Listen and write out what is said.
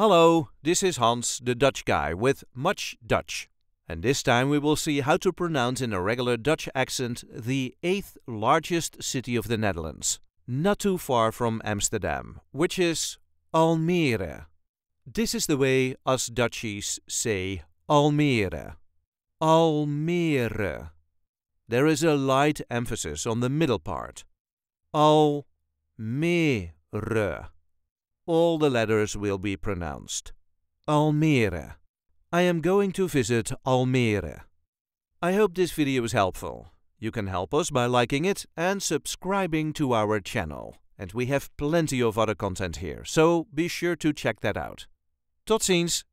Hallo, this is Hans, the Dutch guy with much Dutch. And this time we will see how to pronounce in a regular Dutch accent the 8th largest city of the Netherlands, not too far from Amsterdam, which is Almere. This is the way us Dutchies say Almere. Almere. There is a light emphasis on the middle part. Almere. All the letters will be pronounced. Almere. I am going to visit Almere. I hope this video is helpful. You can help us by liking it and subscribing to our channel. And we have plenty of other content here, so be sure to check that out. Tot ziens!